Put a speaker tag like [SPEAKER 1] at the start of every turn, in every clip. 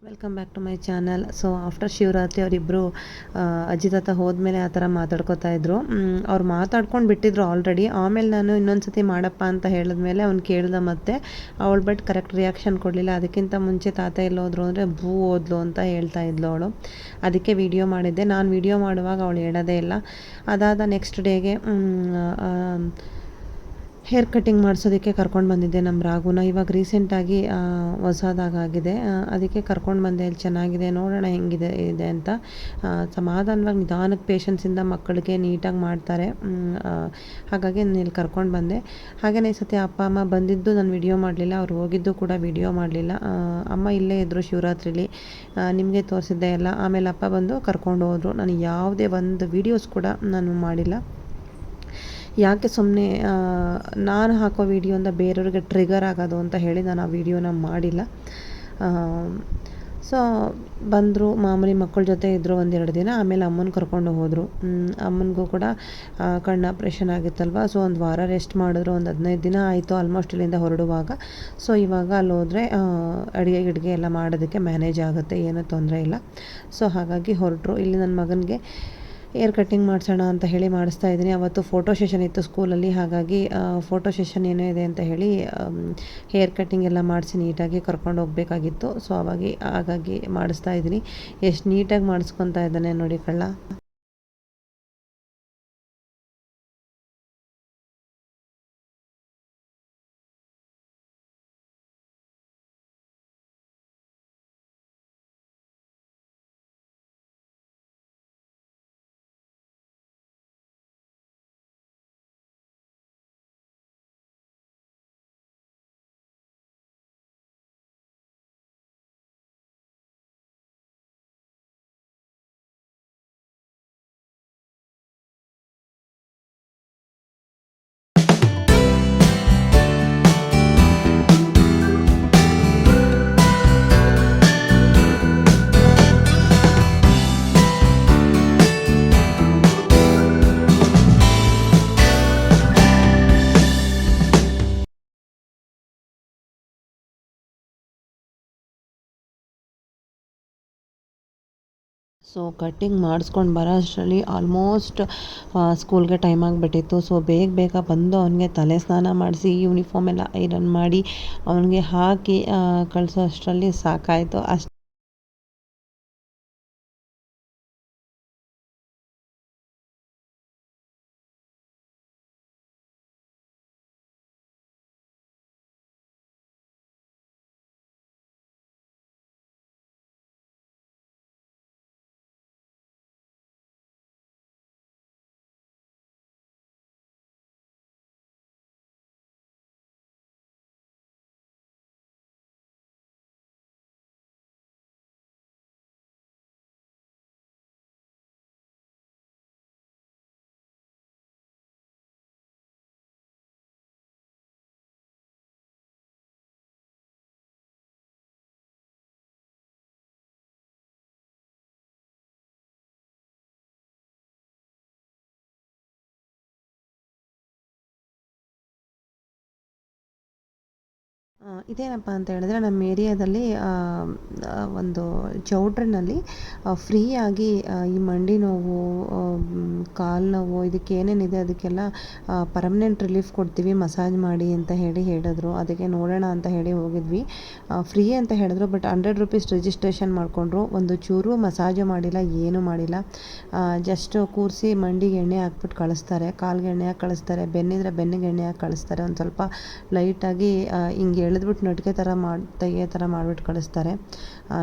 [SPEAKER 1] Welcome back to my channel. So after Shivaratri ಅವರಿಬ್ಬರು ಅಜ್ಜಿ ತಾತ ಹೋದ್ಮೇಲೆ ಆ ಥರ ಮಾತಾಡ್ಕೊತಾ ಇದ್ರು. ಅವ್ರು ಮಾತಾಡ್ಕೊಂಡು ಬಿಟ್ಟಿದ್ರು ಆಲ್ರೆಡಿ. ಆಮೇಲೆ ನಾನು ಇನ್ನೊಂದು ಸತಿ ಮಾಡಪ್ಪ ಅಂತ ಹೇಳಿದ್ಮೇಲೆ ಅವ್ನು ಕೇಳ್ದ ಮತ್ತೆ ಅವಳು ಬಟ್ ಕರೆಕ್ಟ್ ರಿಯಾಕ್ಷನ್ ಕೊಡಲಿಲ್ಲ. ಅದಕ್ಕಿಂತ ಮುಂಚೆ ತಾತ ಎಲ್ಲೋದ್ರು ಅಂದರೆ ಭೂ ಓದ್ಲು ಅಂತ ಹೇಳ್ತಾ ಇದ್ಲು ಅವಳು. ಅದಕ್ಕೆ ವಿಡಿಯೋ ಮಾಡಿದ್ದೆ. ನಾನು ವಿಡಿಯೋ ಮಾಡುವಾಗ ಅವಳು ಹೇಳೋದೇ ಇಲ್ಲ. ಅದಾದ ನೆಕ್ಸ್ಟ್ ಡೇಗೆ ಹೇರ್ ಕಟ್ಟಿಂಗ್ ಮಾಡಿಸೋದಕ್ಕೆ ಕರ್ಕೊಂಡು ಬಂದಿದ್ದೆ ನಮ್ಮ ರಾಗುನ. ಇವಾಗ ರೀಸೆಂಟಾಗಿ ಹೊಸದಾಗಿದೆ, ಅದಕ್ಕೆ ಕರ್ಕೊಂಡು ಬಂದೆ. ಇಲ್ಲಿ ಚೆನ್ನಾಗಿದೆ, ನೋಡೋಣ ಹೆಂಗಿದೆ ಅಂತ. ಸಮಾಧಾನವಾಗಿ ನಿಧಾನಕ್ಕೆ ಪೇಷನ್ಸಿಂದ ಮಕ್ಕಳಿಗೆ ನೀಟಾಗಿ ಮಾಡ್ತಾರೆ. ಹಾಗಾಗಿ ನಾನು ಇಲ್ಲಿ ಕರ್ಕೊಂಡು ಬಂದೆ. ಹಾಗೆಯೇ ಈ ಸತಿ ಅಪ್ಪ ಅಮ್ಮ ಬಂದಿದ್ದು ನಾನು ವಿಡಿಯೋ ಮಾಡಲಿಲ್ಲ, ಅವ್ರು ಹೋಗಿದ್ದು ಕೂಡ ವಿಡಿಯೋ ಮಾಡಲಿಲ್ಲ. ಅಮ್ಮ ಇಲ್ಲೇ ಇದ್ದರು ಶಿವರಾತ್ರಿಲಿ, ನಿಮಗೆ ತೋರಿಸಿದ್ದೆ ಎಲ್ಲ. ಆಮೇಲೆ ಅಪ್ಪ ಬಂದು ಕರ್ಕೊಂಡು ಹೋದರು. ನಾನು ಯಾವುದೇ ಒಂದು ವೀಡಿಯೋಸ್ ಕೂಡ ನಾನು ಮಾಡಿಲ್ಲ. ಯಾಕೆ ಸುಮ್ಮನೆ ನಾನು ಹಾಕೋ ವೀಡಿಯೋಯಿಂದ ಬೇರೆಯವ್ರಿಗೆ ಟ್ರಿಗರ್ ಆಗೋದು ಅಂತ ಹೇಳಿ ನಾನು ಆ ವಿಡಿಯೋನ ಮಾಡಿಲ್ಲ. ಸೊ ಬಂದರು, ಮಾಮೂಲಿ ಮಕ್ಕಳ ಜೊತೆ ಇದ್ದರು ಒಂದೆರಡು ದಿನ. ಆಮೇಲೆ ಅಮ್ಮನ ಕರ್ಕೊಂಡು ಹೋದರು. ಅಮ್ಮನಿಗೂ ಕೂಡ ಕಣ್ಣು ಆಪ್ರೇಷನ್ ಆಗಿತ್ತಲ್ವ, ಸೊ ಒಂದು ವಾರ ರೆಸ್ಟ್ ಮಾಡಿದ್ರು. ಒಂದು 15 ದಿನ ಆಯಿತು ಆಲ್ಮೋಸ್ಟ್ ಇಲ್ಲಿಂದ ಹೊರಡುವಾಗ. ಸೊ ಇವಾಗ ಅಲ್ಲಿ ಹೋದರೆ ಅಡುಗೆ ಗಿಡ್ಗೆ ಎಲ್ಲ ಮಾಡೋದಕ್ಕೆ ಮ್ಯಾನೇಜ್ ಆಗುತ್ತೆ, ಏನೂ ತೊಂದರೆ ಇಲ್ಲ. ಸೊ ಹಾಗಾಗಿ ಹೊರಟರು. ಇಲ್ಲಿ ನನ್ನ ಮಗನಿಗೆ ಏರ್ ಕಟ್ಟಿಂಗ್ ಮಾಡಿಸೋಣ ಅಂತ ಹೇಳಿ ಮಾಡಿಸ್ತಾ ಇದ್ದೀನಿ. ಅವತ್ತು ಫೋಟೋ ಸೆಷನ್ ಇತ್ತು ಸ್ಕೂಲಲ್ಲಿ, ಹಾಗಾಗಿ ಫೋಟೋ ಸೆಷನ್ ಏನೋ ಇದೆ ಅಂತ ಹೇಳಿ ಹೇರ್ ಕಟ್ಟಿಂಗ್ ಎಲ್ಲ ಮಾಡಿಸಿ ನೀಟಾಗಿ ಕರ್ಕೊಂಡು ಹೋಗಬೇಕಾಗಿತ್ತು. ಸೊ ಹಾಗಾಗಿ ಮಾಡಿಸ್ತಾ ಇದ್ದೀನಿ. ಎಷ್ಟು ನೀಟಾಗಿ ಮಾಡಿಸ್ಕೊತಾ ಇದ್ದಾನೆ ನೋಡಿ ಕಳ್ಳ. ಸೊ ಕಟ್ಟಿಂಗ್ ಮಾಡಿಸ್ಕೊಂಡು ಬರೋ ಅಷ್ಟರಲ್ಲಿ ಆಲ್ಮೋಸ್ಟ್ ಸ್ಕೂಲ್ಗೆ ಟೈಮ್ ಆಗಿಬಿಟ್ಟಿತ್ತು. ಸೊ ಬೇಗ ಬಂದು ಅವನಿಗೆ ತಲೆ ಸ್ನಾನ ಮಾಡಿಸಿ ಯೂನಿಫಾರ್ಮ್ ಎಲ್ಲ ಐರನ್ ಮಾಡಿ ಅವನಿಗೆ ಹಾಕಿ ಕಳಿಸೋ ಅಷ್ಟರಲ್ಲಿ ಸಾಕಾಯಿತು. ಇದೇನಪ್ಪ ಅಂತ ಹೇಳಿದ್ರೆ ನಮ್ಮ ಏರಿಯಾದಲ್ಲಿ ಒಂದು ಚೌಟ್ರಿನಲ್ಲಿ ಫ್ರೀಯಾಗಿ ಈ ಮಂಡಿ ನೋವು, ಕಾಲು ನೋವು, ಇದಕ್ಕೆ ಏನೇನಿದೆ ಅದಕ್ಕೆಲ್ಲ ಪರ್ಮನೆಂಟ್ ರಿಲೀಫ್ ಕೊಡ್ತೀವಿ, ಮಸಾಜ್ ಮಾಡಿ ಅಂತ ಹೇಳಿದ್ರು. ಅದಕ್ಕೆ ನೋಡೋಣ ಅಂತ ಹೇಳಿ ಹೋಗಿದ್ವಿ. ಫ್ರೀ ಅಂತ ಹೇಳಿದ್ರು, ಬಟ್ 100 ರೂಪೀಸ್ ರಿಜಿಸ್ಟ್ರೇಷನ್ ಮಾಡಿಕೊಂಡ್ರು. ಒಂದು ಚೂರು ಮಸಾಜು ಮಾಡಿಲ್ಲ, ಏನೂ ಮಾಡಿಲ್ಲ. ಜಸ್ಟ್ ಕೂರಿಸಿ ಮಂಡಿಗೆ ಎಣ್ಣೆ ಹಾಕ್ಬಿಟ್ಟು ಕಳಿಸ್ತಾರೆ, ಕಾಲಿಗೆ ಎಣ್ಣೆ ಹಾಕಿ ಕಳಿಸ್ತಾರೆ, ಬೆನ್ನಿದ್ರೆ ಬೆನ್ನಿಗೆ ಎಣ್ಣೆ ಹಾಕಿ ಕಳಿಸ್ತಾರೆ. ಒಂದು ಸ್ವಲ್ಪ ಲೈಟಾಗಿ ಹಿಂಗೆ ಎಳೆದ್ಬಿಟ್ಟು ನಟಿಕೆ ಥರ ತೆಗೆ ಥರ ಮಾಡಿಬಿಟ್ಟು ಕಳಿಸ್ತಾರೆ.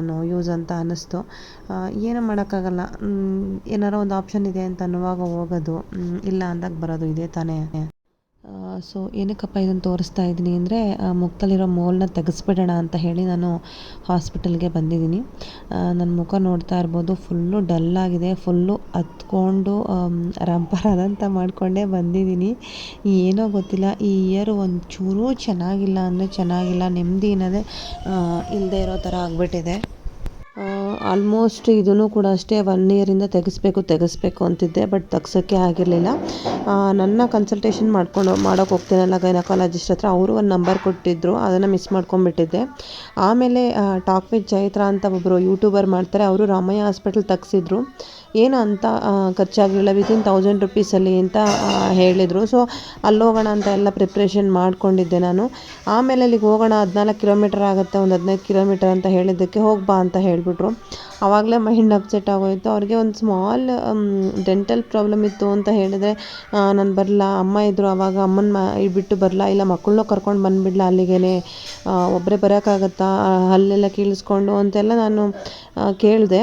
[SPEAKER 1] ನೋ ಯೂಸ್ ಅಂತ ಅನ್ನಿಸ್ತು. ಏನೂ ಮಾಡೋಕ್ಕಾಗಲ್ಲ. ಏನಾರೋ ಒಂದು ಆಪ್ಷನ್ ಇದೆ ಅಂತ ಅನ್ನುವಾಗ ಹೋಗೋದು, ಇಲ್ಲ ಅಂದಾಗ ಬರೋದು, ಇದೇ ತಾನೇ. ಸೊ ಏನಕ್ಕಪ್ಪ ಇದನ್ನು ತೋರಿಸ್ತಾ ಇದ್ದೀನಿ ಅಂದರೆ, ಮುಖದಲ್ಲಿರೋ ಮೋಲ್ನ ತೆಗೆಸ್ಬಿಡೋಣ ಅಂತ ಹೇಳಿ ನಾನು ಹಾಸ್ಪಿಟಲ್ಗೆ ಬಂದಿದ್ದೀನಿ. ನನ್ನ ಮುಖ ನೋಡ್ತಾ ಇರ್ಬೋದು, ಫುಲ್ಲು ಡಲ್ಲಾಗಿದೆ, ಫುಲ್ಲು ಹತ್ಕೊಂಡು ರಂಪರಾದಂತ ಮಾಡಿಕೊಂಡೇ ಬಂದಿದ್ದೀನಿ. ಏನೋ ಗೊತ್ತಿಲ್ಲ, ಈ ಇಯರು ಒಂಚೂರೂ ಚೆನ್ನಾಗಿಲ್ಲ ಅಂದರೆ ಚೆನ್ನಾಗಿಲ್ಲ, ನೆಮ್ಮದಿ ಅನ್ನೋದೇ ಇಲ್ಲದೆ ಇರೋ ಥರ ಆಗಿಬಿಟ್ಟಿದೆ. ಆಲ್ಮೋಸ್ಟ್ ಇದೂ ಕೂಡ ಅಷ್ಟೇ 1 ಇಯರಿಂದ ತೆಗಿಸ್ಬೇಕು ಅಂತಿದ್ದೆ, ಬಟ್ ತೆಗ್ಸೋಕ್ಕೆ ಆಗಿರಲಿಲ್ಲ. ನನ್ನ ಕನ್ಸಲ್ಟೇಷನ್ ಮಾಡೋಕ್ಕೆ ಹೋಗ್ತೀನಲ್ಲ ಗೈನಕಾಲಜಿಸ್ಟ್ ಹತ್ರ, ಅವರು ಒಂದು ನಂಬರ್ ಕೊಟ್ಟಿದ್ದರು, ಅದನ್ನು ಮಿಸ್ ಮಾಡ್ಕೊಂಡ್ಬಿಟ್ಟಿದ್ದೆ. ಆಮೇಲೆ ಟಾಕ್ ವಿತ್ ಚೈತ್ರ ಅಂತ ಒಬ್ಬರು ಯೂಟ್ಯೂಬರ್ ಮಾಡ್ತಾರೆ, ಅವರು ರಾಮಯ್ಯ ಹಾಸ್ಪಿಟಲ್ ತೆಗ್ಸಿದ್ರು. ಏನು ಅಂತ ಖರ್ಚಾಗಲಿಲ್ಲ, ವಿತಿನ್ 1000 ರುಪೀಸಲ್ಲಿ ಅಂತ ಹೇಳಿದರು. ಸೊ ಅಲ್ಲೋಗೋಣ ಅಂತ ಎಲ್ಲ ಪ್ರಿಪ್ರೇಷನ್ ಮಾಡ್ಕೊಂಡಿದ್ದೆ ನಾನು. ಆಮೇಲೆ ಅಲ್ಲಿಗೆ ಹೋಗೋಣ, 14 ಕಿಲೋಮೀಟರ್ ಆಗುತ್ತೆ, ಒಂದು 15 ಕಿಲೋಮೀಟರ್ ಅಂತ ಹೇಳಿದ್ದಕ್ಕೆ ಹೋಗ್ಬಾ ಅಂತ ಹೇಳಿಬಿಟ್ರು. ಆವಾಗಲೇ ಮೈಂಡ್ ಅಪ್ಸೆಟ್ ಆಗೋಯಿತು. ಅವ್ರಿಗೆ ಒಂದು ಸ್ಮಾಲ್ ಡೆಂಟಲ್ ಪ್ರಾಬ್ಲಮ್ ಇತ್ತು ಅಂತ ಹೇಳಿದ್ರೆ ನಾನು ಬರಲ್ಲ, ಅಮ್ಮ ಇದ್ದರು ಆವಾಗ, ಅಮ್ಮನ ಬಿಟ್ಟು ಬರಲ್ಲ, ಇಲ್ಲ ಮಕ್ಕಳನ್ನೂ ಕರ್ಕೊಂಡು ಬಂದುಬಿಡ್ಲಾ ಅಲ್ಲಿಗೇ, ಒಬ್ಬರೇ ಬರೋಕ್ಕಾಗತ್ತಾ ಹಲ್ಲೆಲ್ಲ ಕೀಳಿಸ್ಕೊಂಡು ಅಂತೆಲ್ಲ ನಾನು ಕೇಳಿದೆ.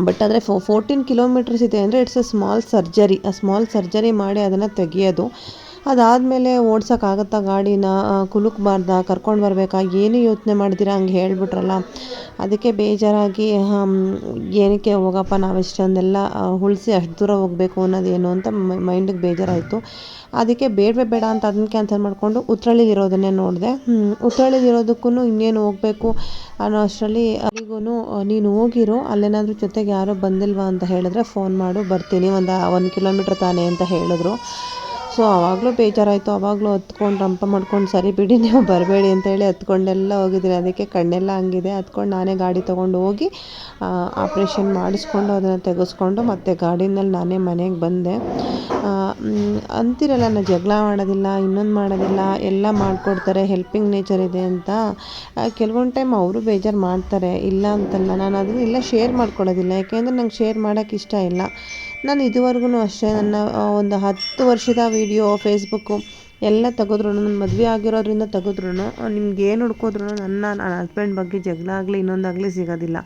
[SPEAKER 1] ಬಟ್ ಆದರೆ 14 ಕಿಲೋಮೀಟರ್ಸ್ ಇದೆ ಅಂದರೆ ಇಟ್ಸ್ ಆ ಸ್ಮಾಲ್ ಸರ್ಜರಿ ಮಾಡಿ ಅದನ್ನು ತೆಗಿಯೋದು. ಅದಾದಮೇಲೆ ಓಡ್ಸೋಕ್ಕಾಗತ್ತಾ ಗಾಡಿನ, ಕುಲುಕ್ಬಾರ್ದಾ, ಕರ್ಕೊಂಡು ಬರಬೇಕಾ, ಏನು ಯೋಚನೆ ಮಾಡ್ತೀರಾ ಹಂಗೆ ಹೇಳಿಬಿಟ್ರಲ್ಲ. ಅದಕ್ಕೆ ಬೇಜಾರಾಗಿ ಏನಕ್ಕೆ ಹೋಗಪ್ಪ ನಾವಿಷ್ಟೊಂದೆಲ್ಲ ಉಳಿಸಿ ಅಷ್ಟು ದೂರ ಹೋಗಬೇಕು ಅನ್ನೋದೇನು ಅಂತ ಮೈಂಡಿಗೆ ಬೇಜಾರಾಯಿತು. ಅದಕ್ಕೆ ಬೇಡ ಅಂತ ಅದನ್ನ ಕ್ಯಾನ್ಸಲ್ ಮಾಡಿಕೊಂಡು ಉತ್ರಳ್ಳಿಲಿರೋದನ್ನೇ ನೋಡಿದೆ. ಉತ್ರಳ್ಳಿಲಿರೋದಕ್ಕೂ ಇನ್ನೇನು ಹೋಗಬೇಕು ಅನ್ನೋ ಅಷ್ಟರಲ್ಲಿ ಅಲ್ಲಿಗೂ ನೀನು ಹೋಗಿರು, ಅಲ್ಲೇನಾದರೂ ಜೊತೆಗೆ ಯಾರೋ ಬಂದಿಲ್ವಾ ಅಂತ ಹೇಳಿದ್ರೆ ಫೋನ್ ಮಾಡು, ಬರ್ತೀನಿ, 1 ಕಿಲೋಮೀಟ್ರ್ ತಾನೇ ಅಂತ ಹೇಳಿದ್ರು. ಸೊ ಆವಾಗಲೂ ಬೇಜಾರಾಯಿತು. ಆವಾಗಲೂ ಹತ್ಕೊಂಡು ರಂಪ ಮಾಡ್ಕೊಂಡು, ಸರಿ ಬಿಡಿ ನೀವು ಬರಬೇಡಿ ಅಂತೇಳಿ ಹತ್ಕೊಂಡೆಲ್ಲ ಹೋಗಿದ್ದೀನಿ. ಅದಕ್ಕೆ ಕಣ್ಣೆಲ್ಲ ಹಂಗಿದೆ. ಹತ್ಕೊಂಡು ನಾನೇ ಗಾಡಿ ತೊಗೊಂಡು ಹೋಗಿ ಆಪ್ರೇಷನ್ ಮಾಡಿಸ್ಕೊಂಡು ಅದನ್ನು ತೆಗೆಸ್ಕೊಂಡು ಮತ್ತೆ ಗಾಡಿನಲ್ಲಿ ನಾನೇ ಮನೆಗೆ ಬಂದೆ. ಅಂತಿರಲ್ಲ, ನಾನು ಜಗಳ ಮಾಡೋದಿಲ್ಲ, ಇನ್ನೊಂದು ಮಾಡೋದಿಲ್ಲ, ಎಲ್ಲ ಮಾಡಿಕೊಡ್ತಾರೆ, ಹೆಲ್ಪಿಂಗ್ ನೇಚರ್ ಇದೆ ಅಂತ. ಕೆಲವೊಂದು ಟೈಮ್ ಅವರು ಬೇಜಾರು ಮಾಡ್ತಾರೆ, ಇಲ್ಲ ಅಂತಲ್ಲ. ನಾನು ಅದನ್ನು ಎಲ್ಲ ಶೇರ್ ಮಾಡ್ಕೊಳ್ಳೋದಿಲ್ಲ, ಯಾಕೆಂದರೆ ನಂಗೆ ಶೇರ್ ಮಾಡೋಕ್ಕೆ ಇಷ್ಟ ಇಲ್ಲ. ನಾನು ಇದುವರೆಗೂ ಅಷ್ಟೇ, ನನ್ನ ಒಂದು 10 ವರ್ಷದ ವೀಡಿಯೋ ಫೇಸ್ಬುಕ್ಕು ಎಲ್ಲ ತೆಗೆದ್ರು, ನನ್ನ ಮದುವೆ ಆಗಿರೋದ್ರಿಂದ ತೆಗೆದ್ರು, ನಿಮ್ಗೆ ಏನು ಹುಡ್ಕೋದ್ರು ನನ್ನ ಹಸ್ಬೆಂಡ್ ಬಗ್ಗೆ ಜಗಳ ಆಗಲಿ ಇನ್ನೊಂದಾಗಲಿ ಸಿಗೋದಿಲ್ಲ.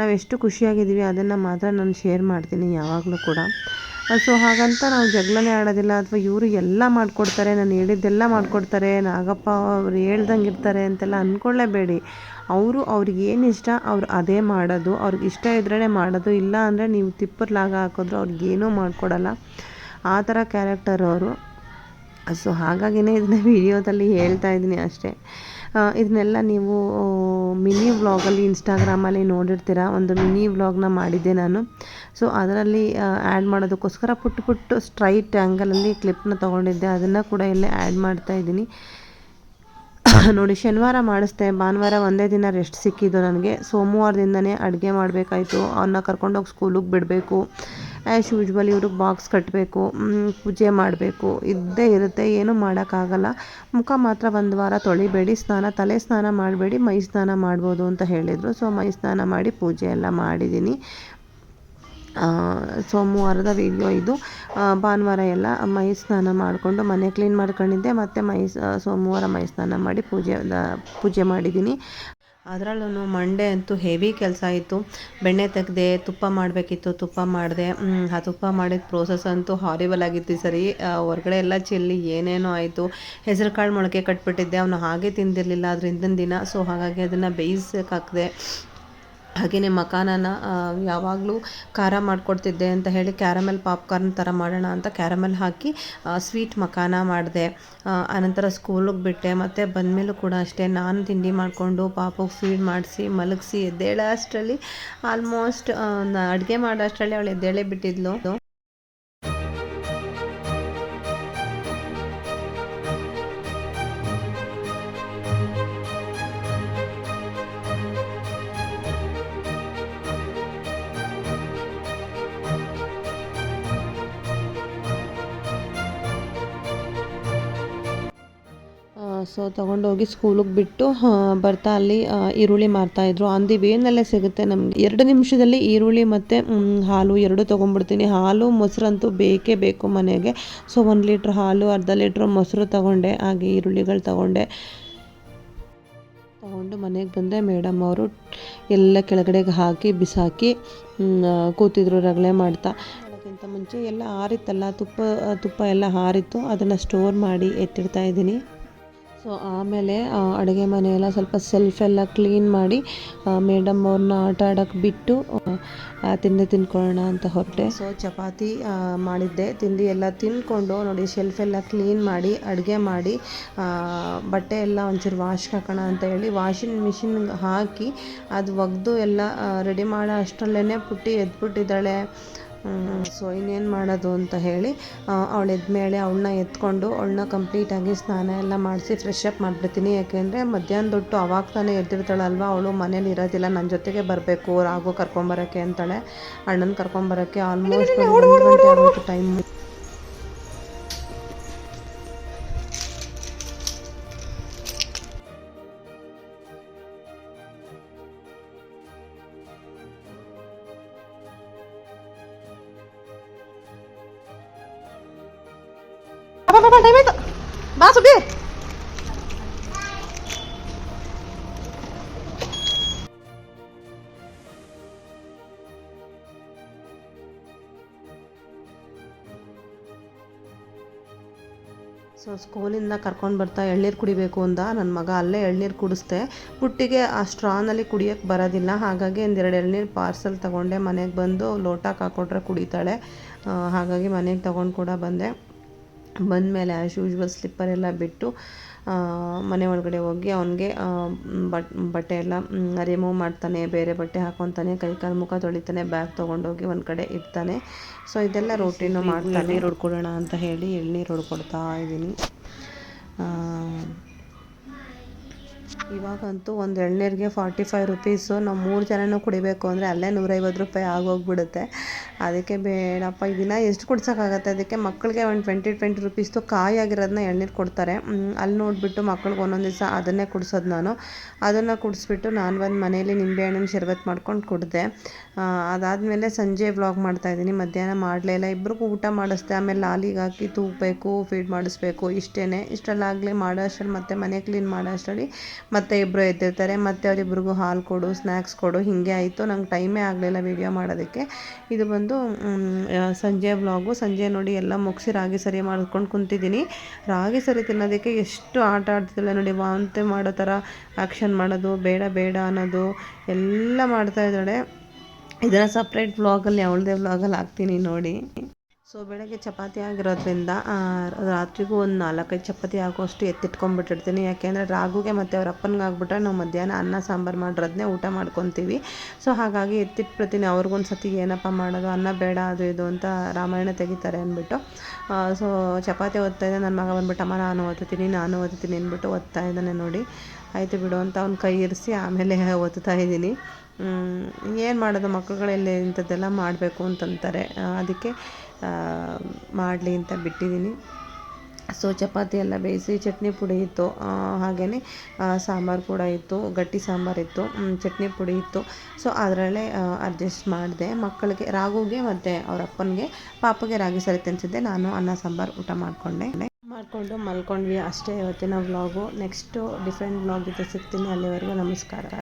[SPEAKER 1] ನಾವು ಎಷ್ಟು ಖುಷಿಯಾಗಿದ್ದೀವಿ ಅದನ್ನು ಮಾತ್ರ ನಾನು ಶೇರ್ ಮಾಡ್ತೀನಿ ಯಾವಾಗಲೂ ಕೂಡ. ಸೊ ಹಾಗಂತ ನಾವು ಜಗಳನೇ ಆಡೋದಿಲ್ಲ, ಅಥವಾ ಇವರು ಎಲ್ಲ ಮಾಡಿಕೊಡ್ತಾರೆ, ನಾನು ಹೇಳಿದ್ದೆಲ್ಲ ಮಾಡಿಕೊಡ್ತಾರೆ, ನಾಗಪ್ಪ ಅವ್ರು ಹೇಳ್ದಂಗೆ ಇರ್ತಾರೆ ಅಂತೆಲ್ಲ ಅಂದ್ಕೊಳ್ಳೇಬೇಡಿ. ಅವ್ರಿಗೆ ಏನು ಇಷ್ಟ ಅವ್ರು ಅದೇ ಮಾಡೋದು, ಅವ್ರಿಗೆ ಇಷ್ಟ ಇದ್ರೇ ಮಾಡೋದು, ಇಲ್ಲ ಅಂದರೆ ನೀವು ತಿಪ್ಪರ್ಲಾಗ ಹಾಕಿದ್ರು ಅವ್ರಿಗೇನೂ ಮಾಡಿಕೊಡಲ್ಲ. ಆ ಥರ ಕ್ಯಾರೆಕ್ಟರ್ ಅವರು. ಸೊ ಹಾಗಾಗಿನೇ ಇದನ್ನ ವಿಡಿಯೋದಲ್ಲಿ ಹೇಳ್ತಾ ಇದ್ದೀನಿ ಅಷ್ಟೇ. ಇದನ್ನೆಲ್ಲ ನೀವು ಮಿನಿ ವ್ಲಾಗಲ್ಲಿ ಇನ್ಸ್ಟಾಗ್ರಾಮಲ್ಲಿ ನೋಡಿರ್ತೀರ. ಒಂದು ಮಿನಿ ವ್ಲಾಗ್ನ ಮಾಡಿದ್ದೆ ನಾನು. ಸೊ ಅದರಲ್ಲಿ ಆ್ಯಡ್ ಮಾಡೋದಕ್ಕೋಸ್ಕರ ಪುಟ್ಟು ಸ್ಟ್ರೈಟ್ ಆ್ಯಂಗಲಲ್ಲಿ ಕ್ಲಿಪ್ನ ತೊಗೊಂಡಿದ್ದೆ, ಅದನ್ನು ಕೂಡ ಇಲ್ಲೇ ಆ್ಯಡ್ ಮಾಡ್ತಾಯಿದ್ದೀನಿ. ನೋಡಿ, ಶನಿವಾರ ಮಾಡಿಸ್ದೆ, ಭಾನುವಾರ ಒಂದೇ ದಿನ ರೆಸ್ಟ್ ಸಿಕ್ಕಿದ್ದು ನನಗೆ. ಸೋಮವಾರದಿಂದನೇ ಅಡುಗೆ ಮಾಡಬೇಕಾಯ್ತು, ಅವನ್ನ ಕರ್ಕೊಂಡೋಗಿ ಸ್ಕೂಲಿಗೆ ಬಿಡಬೇಕು, ಆ್ಯಸ್ ಯೂಶ್ವಲ್ ಇವ್ರಿಗೆ ಬಾಕ್ಸ್ ಕಟ್ಟಬೇಕು, ಪೂಜೆ ಮಾಡಬೇಕು, ಇದ್ದೇ ಇರುತ್ತೆ, ಏನೂ ಮಾಡೋಕ್ಕಾಗಲ್ಲ. ಮುಖ ಮಾತ್ರ ಒಂದು ವಾರ ತೊಳಿಬೇಡಿ, ತಲೆ ಸ್ನಾನ ಮಾಡಬೇಡಿ, ಮೈ ಸ್ನಾನ ಮಾಡ್ಬೋದು ಅಂತ ಹೇಳಿದರು. ಸೊ ಮೈ ಸ್ನಾನ ಮಾಡಿ ಪೂಜೆ ಎಲ್ಲ ಮಾಡಿದ್ದೀನಿ. ಸೋಮವಾರದ ವೀಡಿಯೋ ಇದು. ಭಾನುವಾರ ಎಲ್ಲ ಮೈ ಸ್ನಾನ ಮಾಡಿಕೊಂಡು ಮನೆ ಕ್ಲೀನ್ ಮಾಡ್ಕೊಂಡಿದ್ದೆ, ಮತ್ತು ಸೋಮವಾರ ಮೈ ಸ್ನಾನ ಮಾಡಿ ಪೂಜೆ ಮಾಡಿದ್ದೀನಿ. ಅದರಲ್ಲೂ ಮಂಡೇ ಅಂತೂ ಹೆವಿ ಕೆಲಸ ಇತ್ತು. ಬೆಣ್ಣೆ ತೆಗೆದೆ, ತುಪ್ಪ ಮಾಡಬೇಕಿತ್ತು, ತುಪ್ಪ ಮಾಡಿದೆ. ಆ ತುಪ್ಪ ಮಾಡಿದ ಪ್ರೋಸೆಸ್ ಅಂತೂ ಹಾರಿಬಲ್ ಆಗಿತ್ತು ಸರಿ. ಹೊರಗಡೆ ಎಲ್ಲ ಚೆಲ್ಲಿ ಏನೇನೋ ಆಯಿತು. ಹೆಸರು ಕಾಳು ಮೊಳಕೆ ಕಟ್ಬಿಟ್ಟಿದ್ದೆ, ಅವನು ಹಾಗೆ ತಿಂದಿರಲಿಲ್ಲ ಅದ್ರ ಹಿಂದಿನ ದಿನ. ಸೊ ಹಾಗಾಗಿ ಅದನ್ನು ಬೇಯಿಸಕ್ಕೆ ಹಾಕಿದೆ. ಹಾಗೆಯೇ ಮಖಾನನ ಯಾವಾಗಲೂ ಖಾರ ಮಾಡಿಕೊಡ್ತಿದ್ದೆ ಅಂತ ಹೇಳಿ ಕ್ಯಾರಮೆಲ್ ಪಾಪ್ಕಾರ್ನ್ ಥರ ಮಾಡೋಣ ಅಂತ ಕ್ಯಾರಮೆಲ್ ಹಾಕಿ ಸ್ವೀಟ್ ಮಖಾನ ಮಾಡಿದೆ. ಆನಂತರ ಸ್ಕೂಲಿಗೆ ಬಿಟ್ಟೆ, ಮತ್ತು ಬಂದಮೇಲೂ ಕೂಡ ಅಷ್ಟೇ ನಾನು ತಿಂಡಿ ಮಾಡಿಕೊಂಡು ಪಾಪಗೆ ಫೀಡ್ ಮಾಡಿಸಿ ಮಲಗಿಸಿ ಎದ್ದೇಳೋ ಅಷ್ಟರಲ್ಲಿ ಆಲ್ಮೋಸ್ಟ್ ಅಡುಗೆ ಮಾಡೋ ಅಷ್ಟರಲ್ಲಿ ಅವಳು ಎದ್ದೇಳೇ ಬಿಟ್ಟಿದ್ಲು. ಸೊ ತೊಗೊಂಡೋಗಿ ಸ್ಕೂಲಿಗೆ ಬಿಟ್ಟು ಬರ್ತಾ ಅಲ್ಲಿ ಈರುಳ್ಳಿ ಮಾರ್ತಾಯಿದ್ರು. ಆನ್ ದಿ ವೇನಲ್ಲೇ ಸಿಗುತ್ತೆ ನಮಗೆ. 2 ನಿಮಿಷದಲ್ಲಿ ಈರುಳ್ಳಿ ಮತ್ತು ಹಾಲು 2 ತೊಗೊಂಡ್ಬಿಡ್ತೀನಿ. ಹಾಲು ಮೊಸರಂತೂ ಬೇಕೇ ಬೇಕು ಮನೆಗೆ. ಸೊ 1 ಲೀಟ್ರ್ ಹಾಲು, ಅರ್ಧ ಲೀಟ್ರ್ ಮೊಸರು ತೊಗೊಂಡೆ, ಹಾಗೆ ಈರುಳ್ಳಿಗಳು ತೊಗೊಂಡು ಮನೆಗೆ ಬಂದೆ. ಮೇಡಮ್ ಅವರು ಎಲ್ಲ ಕೆಳಗಡೆಗೆ ಹಾಕಿ ಬಿಸಾಕಿ ಕೂತಿದ್ರು ರಗಳೆ ಮಾಡ್ತಾ. ಅದಕ್ಕಿಂತ ಮುಂಚೆ ಎಲ್ಲ ಆರಿತ್ತಲ್ಲ, ತುಪ್ಪ ಎಲ್ಲ ಆರಿತ್ತು, ಅದನ್ನು ಸ್ಟೋರ್ ಮಾಡಿ ಎತ್ತಿಡ್ತಾ ಇದ್ದೀನಿ. ಸೊ ಆಮೇಲೆ ಅಡುಗೆ ಮನೆಯೆಲ್ಲ ಸ್ವಲ್ಪ ಸೆಲ್ಫೆಲ್ಲ ಕ್ಲೀನ್ ಮಾಡಿ ಮೇಡಮ್ ಅವ್ರನ್ನ ಆಟ ಆಡೋಕ್ಕೆ ಬಿಟ್ಟು ತಿಂಡಿ ತಿನ್ಕೊಳ್ಳೋಣ ಅಂತ ಹೊರಟೆ. ಸೊ ಚಪಾತಿ ಮಾಡಿದ್ದೆ, ತಿಂಡಿ ಎಲ್ಲ ತಿಂದ್ಕೊಂಡು ನೋಡಿ ಶೆಲ್ಫೆಲ್ಲ ಕ್ಲೀನ್ ಮಾಡಿ ಅಡುಗೆ ಮಾಡಿ ಬಟ್ಟೆ ಎಲ್ಲ ಒಂಚೂರು ವಾಶ್ಗೆ ಹಾಕೋಣ ಅಂತ ಹೇಳಿ ವಾಷಿಂಗ್ ಮಿಷಿನ್ಗೆ ಹಾಕಿ ಅದು ಒಗೆದು ಎಲ್ಲ ರೆಡಿ ಮಾಡೋ ಅಷ್ಟರಲ್ಲೇ ಪುಟ್ಟಿ ಎದ್ಬಿಟ್ಟಿದ್ದಾಳೆ. ಸೊ ಇನ್ನೇನು ಮಾಡೋದು ಅಂತ ಹೇಳಿ ಅವಳು ಎದ್ಮೇಲೆ ಅವಳನ್ನ ಎತ್ಕೊಂಡು ಅವಳನ್ನ ಕಂಪ್ಲೀಟಾಗಿ ಸ್ನಾನ ಎಲ್ಲ ಮಾಡಿಸಿ ಫ್ರೆಶ್ ಅಪ್ ಮಾಡಿಬಿಡ್ತೀನಿ. ಯಾಕೆಂದರೆ ಮಧ್ಯಾಹ್ನದೊಟ್ಟು ಅವಾಗ ತಾನೇ ಎದ್ದಿರ್ತಾಳಲ್ವ, ಅವಳು ಮನೇಲಿ ಇರೋದಿಲ್ಲ, ನನ್ನ ಜೊತೆಗೆ ಬರಬೇಕು ರಾಗು ಕರ್ಕೊಂಬರೋಕ್ಕೆ ಅಂತಾಳೆ. ಅಣ್ಣನ ಕರ್ಕೊಂಬರೋಕ್ಕೆ ಆಲ್ಮೋಸ್ಟ್ 1 ಗಂಟೆ ಆಗೋಯ್ತು ಟೈಮ್. ಟೈಮ್ ಆಯ್ತು, ಬಾ ಸುಬ್ಬಿ. ಸೊ ಸ್ಕೂಲಿಂದ ಕರ್ಕೊಂಡು ಬರ್ತಾ ಎಳ್ನೀರು ಕುಡಿಬೇಕು ಅಂದ ನನ್ನ ಮಗ. ಅಲ್ಲೇ ಎಳ್ನೀರು ಕುಡಿಸ್ದೆ. ಪುಟ್ಟಿಗೆ ಆ ಸ್ಟ್ರಾನಲ್ಲಿ ಕುಡಿಯೋಕ್ಕೆ ಬರೋದಿಲ್ಲ, ಹಾಗಾಗಿ ಒಂದೆರಡು ಎಳ್ನೀರು ಪಾರ್ಸಲ್ ತೊಗೊಂಡೆ. ಮನೆಗೆ ಬಂದು ಲೋಟಕ್ಕೆ ಹಾಕ್ಕೊಟ್ರೆ ಕುಡಿತಾಳೆ. ಹಾಗಾಗಿ ಮನೆಗೆ ತೊಗೊಂಡು ಕೂಡ ಬಂದೆ. ಬಂದಮೇಲೆ ಆ್ಯಸ್ ಯೂಶ್ವಲ್ ಸ್ಲಿಪ್ಪರೆಲ್ಲ ಬಿಟ್ಟು ಮನೆ ಒಳಗಡೆ ಹೋಗಿ ಅವನಿಗೆ ಬಟ್ಟೆ ಎಲ್ಲ ರಿಮೂವ್ ಮಾಡ್ತಾನೆ, ಬೇರೆ ಬಟ್ಟೆ ಹಾಕ್ಕೊತಾನೆ, ಕೈಕಾಲು ಮುಖ ತೊಳಿತಾನೆ, ಬ್ಯಾಗ್ ತೊಗೊಂಡೋಗಿ ಒಂದು ಕಡೆ ಇಡ್ತಾನೆ. ಸೊ ಇದೆಲ್ಲ ರೂಟೀನು ಮಾಡ್ತಾನೆ. ಎಳ್ನೀರು ಹೊಡ್ಕೊಡೋಣ ಅಂತ ಹೇಳಿ ಎಳ್ನೀರು ಹೊಡ್ಕೊಡ್ತಾ ಇದ್ದೀನಿ. ಇವಾಗಂತೂ ಒಂದು ಎಳ್ನೀರಿಗೆ 45 ರುಪೀಸು. ನಾವು 3 ಜನನೂ ಕುಡಿಬೇಕು ಅಂದರೆ ಅಲ್ಲೇ 150 ರೂಪಾಯಿ ಆಗೋಗ್ಬಿಡುತ್ತೆ. ಅದಕ್ಕೆ ಬೇಡಪ್ಪ, ಇದನ್ನ ಎಷ್ಟು ಕುಡ್ಸೋಕ್ಕಾಗತ್ತೆ. ಅದಕ್ಕೆ ಮಕ್ಕಳಿಗೆ ಒಂದು 20 ರುಪೀಸ್ದು ಕಾಯಾಗಿರೋದನ್ನ ಎಳ್ನೀರು ಕೊಡ್ತಾರೆ. ಅಲ್ಲಿ ನೋಡಿಬಿಟ್ಟು ಮಕ್ಳಿಗೆ ಒಂದೊಂದು ದಿವಸ ಅದನ್ನೇ ಕುಡಿಸೋದು ನಾನು. ಅದನ್ನು ಕುಡಿಸ್ಬಿಟ್ಟು ನಾನು ಬಂದು ಮನೇಲಿ ನಿಂಬೆಹಣ್ಣಿನ ಶರ್ಬತ್ತು ಮಾಡ್ಕೊಂಡು ಕುಡಿದೆ. ಅದಾದಮೇಲೆ ಸಂಜೆ ವ್ಲಾಗ್ ಮಾಡ್ತಾಯಿದ್ದೀನಿ. ಮಧ್ಯಾಹ್ನ ಮಾಡಲೇ ಇಲ್ಲ, ಇಬ್ರಿಗೂ ಊಟ ಮಾಡಿಸ್ದೆ. ಆಮೇಲೆ ಲಾಲಿಗೆ ಹಾಕಿ ತೂಗಬೇಕು, ಫೀಡ್ ಮಾಡಿಸ್ಬೇಕು, ಇಷ್ಟೆಲ್ಲಾಗಲಿ ಮಾಡೋ ಅಷ್ಟರಲ್ಲಿ ಮತ್ತೆ ಮನೆ ಕ್ಲೀನ್ ಮಾಡೋ ಅಷ್ಟರಲ್ಲಿ ಮತ್ತೆ ಇಬ್ಬರು ಎದ್ದಿರ್ತಾರೆ. ಮತ್ತೆ ಅವರಿಬ್ರಿಗೂ ಹಾಲು ಕೊಡು, ಸ್ನ್ಯಾಕ್ಸ್ ಕೊಡು, ಹೀಗೆ ಆಯಿತು. ನಂಗೆ ಟೈಮೇ ಆಗಲಿಲ್ಲ ವೀಡಿಯೋ ಮಾಡೋದಕ್ಕೆ. ಇದು ಬಂದು ಸಂಜೆ ವ್ಲಾಗು. ಸಂಜೆ ನೋಡಿ ಎಲ್ಲ ಮುಗಿಸಿ ರಾಗಿ ಸರಿ ಮಾಡ್ಕೊಂಡು ಕುಂತಿದ್ದೀನಿ. ರಾಗಿ ಸರಿ ತಿನ್ನೋದಕ್ಕೆ ಎಷ್ಟು ಆಟ ಆಡ್ತಿಲ್ಲ ನೋಡಿ, ವಾಂತಿ ಮಾಡೋ ಥರ ಆ್ಯಕ್ಷನ್ ಮಾಡೋದು, ಬೇಡ ಬೇಡ ಅನ್ನೋದು ಎಲ್ಲ ಮಾಡ್ತಾಯಿದ್ದಾಳೆ. ಇದನ್ನು ಸಪ್ರೇಟ್ ವ್ಲಾಗಲ್ಲಿ ಅವಳದೇ ವ್ಲಾಗಲ್ಲಿ ಹಾಕ್ತೀನಿ ನೋಡಿ. ಸೊ ಬೆಳಗ್ಗೆ ಚಪಾತಿ ಆಗಿರೋದ್ರಿಂದ ರಾತ್ರಿಗೂ ಒಂದು 4-5 ಚಪಾತಿ ಆಗೋಷ್ಟು ಎತ್ತಿಟ್ಕೊಂಡ್ಬಿಟ್ಟಿರ್ತೀನಿ. ಯಾಕೆಂದರೆ ರಾಗುಗೆ ಮತ್ತು ಅವ್ರ ಅಪ್ಪನಿಗೆ ಆಗ್ಬಿಟ್ರೆ ನಾವು ಮಧ್ಯಾಹ್ನ ಅನ್ನ ಸಾಂಬಾರು ಮಾಡಿರೋದನ್ನೇ ಊಟ ಮಾಡ್ಕೊತೀವಿ. ಸೊ ಹಾಗಾಗಿ ಎತ್ತಿಟ್ಬಿಡ್ತೀನಿ. ಅವ್ರಿಗೊಂದು ಸತಿ ಏನಪ್ಪ ಮಾಡೋದು, ಅನ್ನ ಬೇಡ ಅದು ಇದು ಅಂತ ರಾಮಾಯಣ ತೆಗಿತಾರೆ ಅಂದ್ಬಿಟ್ಟು. ಸೊ ಚಪಾತಿ ಓದ್ತಾಯಿದ್ದೆ. ನನ್ನ ಮಗ ಬಂದ್ಬಿಟ್ಟು ಅಮ್ಮ ನಾನು ಓದ್ತೀನಿ ಅಂದ್ಬಿಟ್ಟು ಓದ್ತಾ ಇದ್ದಾನೆ ನೋಡಿ. ಆಯಿತು ಬಿಡು ಅಂತ ಅವ್ನ ಕೈ ಇರಿಸಿ ಆಮೇಲೆ ಓದ್ತಾ ಇದ್ದೀನಿ. ಏನು ಮಾಡೋದು, ಮಕ್ಕಳುಗಳಲ್ಲಿ ಇಂಥದ್ದೆಲ್ಲ ಮಾಡಬೇಕು ಅಂತಂತಾರೆ. ಅದಕ್ಕೆ ಮಾಡಲಿ ಅಂತ ಬಿಟ್ಟಿದ್ದೀನಿ. ಸೊ ಚಪಾತಿ ಎಲ್ಲ ಬೇಯಿಸಿ ಚಟ್ನಿ ಪುಡಿ ಇತ್ತು, ಹಾಗೆಯೇ ಸಾಂಬಾರು ಕೂಡ ಇತ್ತು, ಗಟ್ಟಿ ಸಾಂಬಾರಿತ್ತು, ಚಟ್ನಿ ಪುಡಿ ಇತ್ತು. ಸೊ ಅದರಲ್ಲೇ ಅಡ್ಜಸ್ಟ್ ಮಾಡಿದೆ. ಮಕ್ಕಳಿಗೆ ರಾಗುಗೆ ಮತ್ತು ಅವ್ರ ಅಪ್ಪನಿಗೆ, ಪಾಪಗೆ ರಾಗಿ ಸರಿ ತಿನ್ನಿಸಿದ್ದೆ. ನಾನು ಅನ್ನ ಸಾಂಬಾರು ಊಟ ಮಾಡಿಕೊಂಡು ಮಲ್ಕೊಂಡ್ವಿ. ಅಷ್ಟೇ ಇವತ್ತಿನ ವ್ಲಾಗು. ನೆಕ್ಸ್ಟು ಡಿಫ್ರೆಂಟ್ ವ್ಲಾಗ್ ಜೊತೆ ಸಿಗ್ತೀನಿ. ಅಲ್ಲಿವರೆಗೂ ನಮಸ್ಕಾರ.